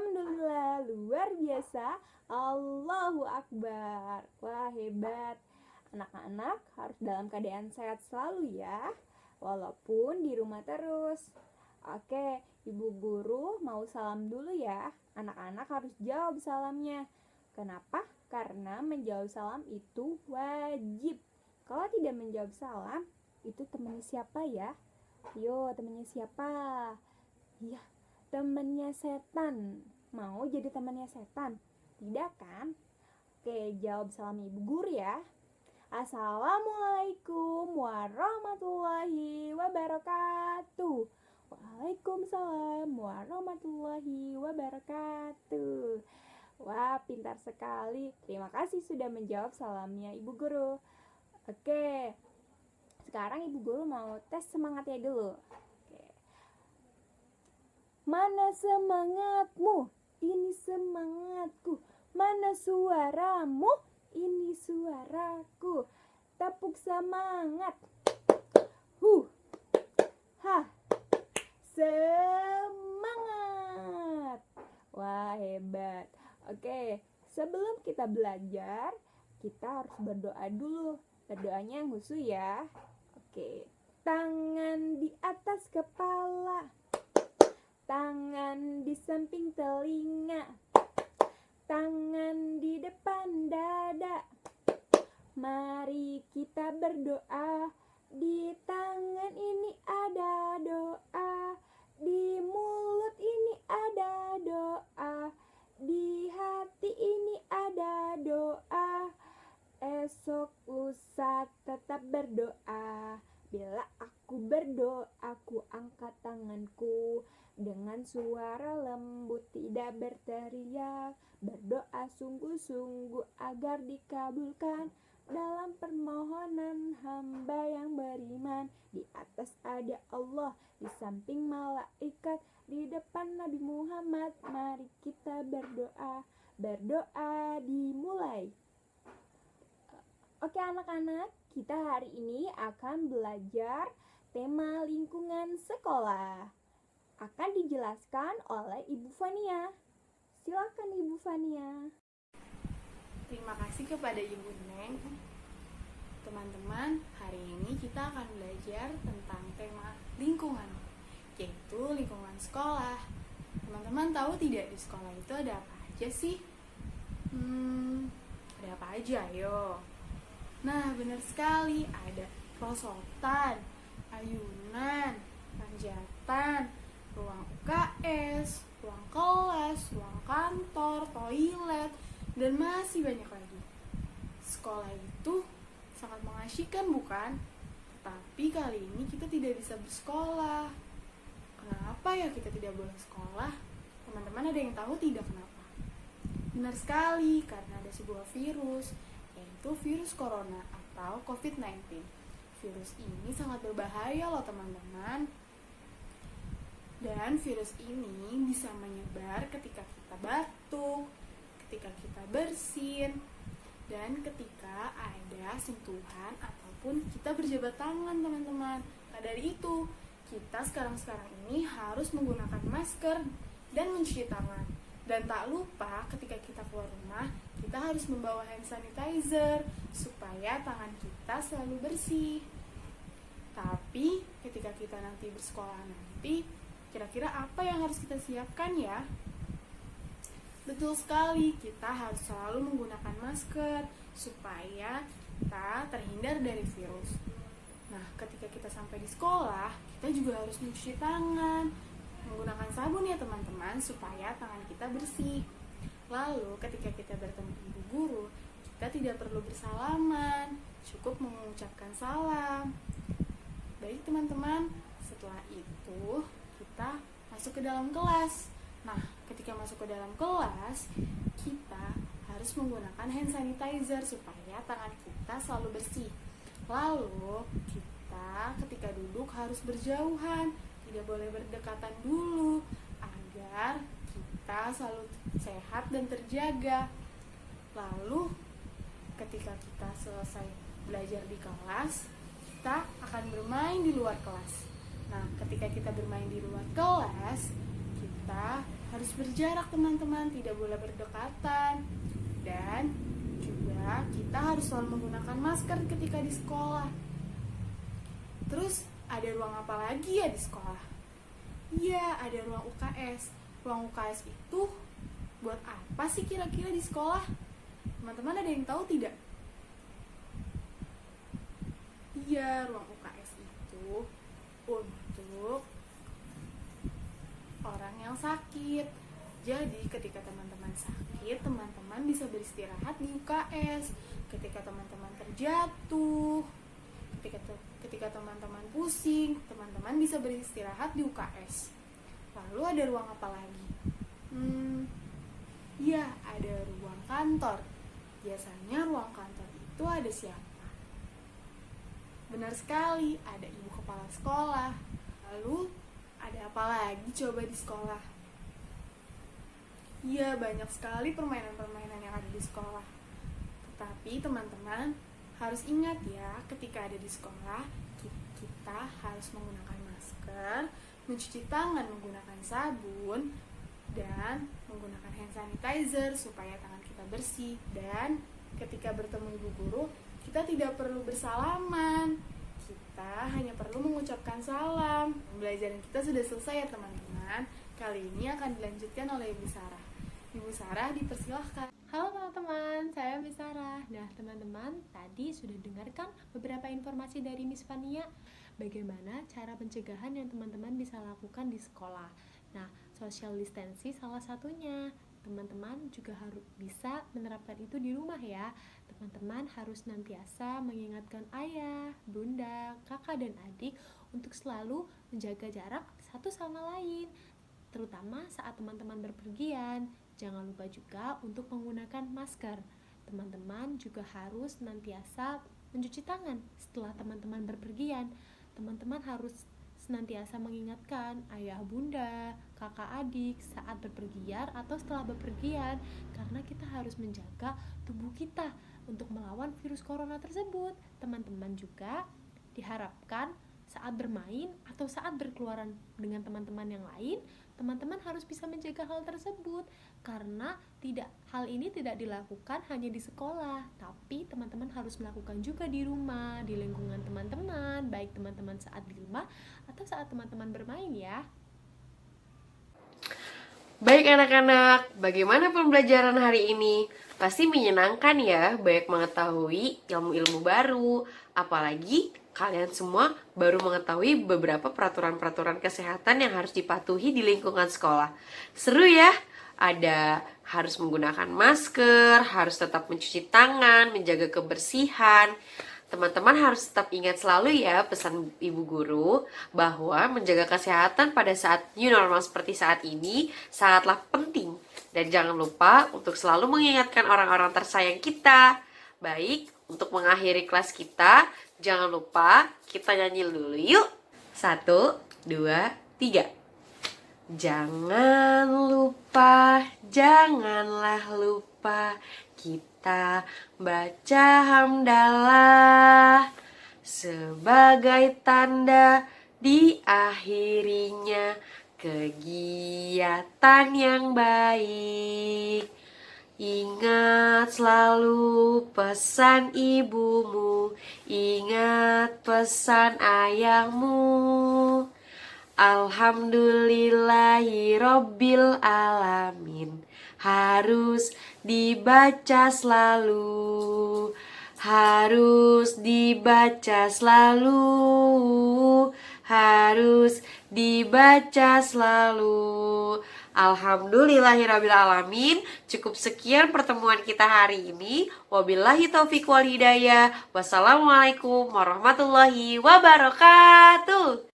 Alhamdulillah, luar biasa. Allahu Akbar. Wah, hebat. Anak-anak harus dalam keadaan sehat selalu ya, walaupun di rumah terus. Oke, Ibu Guru mau salam dulu ya. Anak-anak harus jawab salamnya. Kenapa? Karena menjawab salam itu wajib. Kalau tidak menjawab salam, itu temannya siapa ya? Yo, temannya siapa? Iya, temannya setan. Mau jadi temannya setan? Tidak kan? Oke, jawab salam Ibu Guru ya. Assalamualaikum warahmatullahi wabarakatuh. Waalaikumsalam warahmatullahi wabarakatuh. Wah, pintar sekali. Terima kasih sudah menjawab salamnya Ibu Guru. Oke, sekarang Ibu Guru mau tes semangatnya dulu. Mana semangatmu? Ini semangatku. Mana suaramu? Ini suaraku. Tepuk semangat. Ha. Semangat. Wah, hebat. Oke, sebelum kita belajar, kita harus berdoa dulu. Berdoanya yang khusus ya. Oke. Tangan di atas kepala. Tangan di samping telinga, tangan di depan dada. Mari kita berdoa. Di tangan ini ada doa, di mulut ini ada doa, di hati ini ada doa. Esok lusa tetap berdoa. Bila aku berdoa, aku angkat tanganku. Dengan suara lembut tidak berteriak, berdoa sungguh-sungguh agar dikabulkan. Dalam permohonan hamba yang beriman, di atas ada Allah, di samping malaikat, di depan Nabi Muhammad. Mari kita berdoa. Berdoa dimulai. Oke anak-anak, kita hari ini akan belajar tema lingkungan sekolah. Akan dijelaskan oleh Ibu Fania. Silakan Ibu Fania. Terima kasih kepada Ibu Neng. Teman-teman, hari ini kita akan belajar tentang tema lingkungan, yaitu lingkungan sekolah. Teman-teman tahu tidak di sekolah itu ada apa aja sih? Ada apa aja, ayo? Nah, benar sekali, ada prosotan, ayunan, panjatan, ruang UKS, ruang kelas, ruang kantor, toilet, dan masih banyak lagi. Sekolah itu sangat mengasyikkan, bukan? Tapi kali ini kita tidak bisa bersekolah. Kenapa ya kita tidak boleh sekolah? Teman-teman ada yang tahu tidak kenapa? Benar sekali, karena ada sebuah virus, yaitu virus corona atau COVID-19. Virus ini sangat berbahaya loh teman-teman. Dan virus ini bisa menyebar ketika kita batuk, ketika kita bersin, dan ketika ada sentuhan ataupun kita berjabat tangan teman-teman. Nah dari itu, kita sekarang ini harus menggunakan masker dan mencuci tangan. Dan tak lupa ketika kita keluar rumah, kita harus membawa hand sanitizer supaya tangan kita selalu bersih. Tapi ketika kita nanti bersekolah nanti, kira-kira apa yang harus kita siapkan ya? Betul sekali, kita harus selalu menggunakan masker supaya kita terhindar dari virus. Nah, ketika kita sampai di sekolah, kita juga harus mencuci tangan, menggunakan sabun ya teman-teman, supaya tangan kita bersih. Lalu, ketika kita bertemu ibu guru, kita tidak perlu bersalaman, cukup mengucapkan salam. Baik teman-teman, setelah itu kita masuk ke dalam kelas. Nah, ketika masuk ke dalam kelas, kita harus menggunakan hand sanitizer supaya tangan kita selalu bersih. Lalu, kita ketika duduk harus berjauhan, tidak boleh berdekatan dulu, agar kita selalu sehat dan terjaga. Lalu, ketika kita selesai belajar di kelas, kita akan bermain di luar kelas. Nah, ketika kita bermain di luar kelas, kita harus berjarak teman-teman, tidak boleh berdekatan. Dan juga kita harus selalu menggunakan masker ketika di sekolah. Terus ada ruang apa lagi ya di sekolah? Iya, ada ruang UKS. Ruang UKS itu buat apa sih kira-kira di sekolah? Teman-teman ada yang tahu tidak? Iya, ruang UKS itu untuk orang yang sakit. Jadi ketika teman-teman sakit, teman-teman bisa beristirahat di UKS. Ketika teman-teman terjatuh, ketika teman-teman pusing, teman-teman bisa beristirahat di UKS. Lalu ada ruang apa lagi? Ya, ada ruang kantor. Biasanya ruang kantor itu ada siapa? Benar sekali, ada ibu kepala sekolah. Lalu ada apa lagi coba di sekolah? Iya, banyak sekali permainan-permainan yang ada di sekolah. Tetapi teman-teman harus ingat ya, ketika ada di sekolah, kita harus menggunakan masker, mencuci tangan menggunakan sabun, dan menggunakan hand sanitizer supaya tangan kita bersih. Dan ketika bertemu ibu guru, kita tidak perlu bersalaman. Kita hanya perlu mengucapkan salam. Pembelajaran kita sudah selesai ya teman-teman. Kali ini akan dilanjutkan oleh Ibu Sarah. Ibu Sarah dipersilahkan. Halo teman-teman, saya Miss Sarah. Nah teman-teman, tadi sudah dengarkan beberapa informasi dari Miss Fania bagaimana cara pencegahan yang teman-teman bisa lakukan di sekolah. Nah, social distancing salah satunya. Teman-teman juga harus bisa menerapkan itu di rumah ya. Teman-teman harus senantiasa mengingatkan ayah, bunda, kakak, dan adik untuk selalu menjaga jarak satu sama lain, terutama saat teman-teman berpergian. Jangan lupa juga untuk menggunakan masker. Teman-teman juga harus senantiasa mencuci tangan setelah teman-teman berpergian. Teman-teman harus senantiasa mengingatkan ayah bunda, kakak adik saat berpergian atau setelah berpergian, karena kita harus menjaga tubuh kita untuk melawan virus corona tersebut. Teman-teman juga diharapkan saat bermain atau saat berkeluaran dengan teman-teman yang lain, teman-teman harus bisa menjaga hal tersebut, karena hal ini tidak dilakukan hanya di sekolah, tapi teman-teman harus melakukan juga di rumah, di lingkungan teman-teman, baik teman-teman saat di rumah atau saat teman-teman bermain ya. Baik anak-anak, bagaimana pembelajaran hari ini? Pasti menyenangkan ya, banyak mengetahui ilmu-ilmu baru. Apalagi kalian semua baru mengetahui beberapa peraturan-peraturan kesehatan yang harus dipatuhi di lingkungan sekolah. Seru ya? Ada harus menggunakan masker, harus tetap mencuci tangan, menjaga kebersihan. Teman-teman harus tetap ingat selalu ya pesan ibu guru bahwa menjaga kesehatan pada saat new normal seperti saat ini sangatlah penting. Dan jangan lupa untuk selalu mengingatkan orang-orang tersayang kita. Baik, untuk mengakhiri kelas kita, jangan lupa kita nyanyi dulu yuk. 1, 2, 3. Jangan lupa, janganlah lupa, kita baca hamdalah sebagai tanda diakhirinya kegiatan yang baik. Ingat selalu pesan ibumu, ingat pesan ayahmu. Alhamdulillahirobbil alamin. Harus dibaca selalu, harus dibaca selalu, harus dibaca selalu. Alhamdulillahirabbil alamin. Cukup sekian pertemuan kita hari ini. Wabillahi taufiq wal hidayah. Wassalamualaikum warahmatullahi wabarakatuh.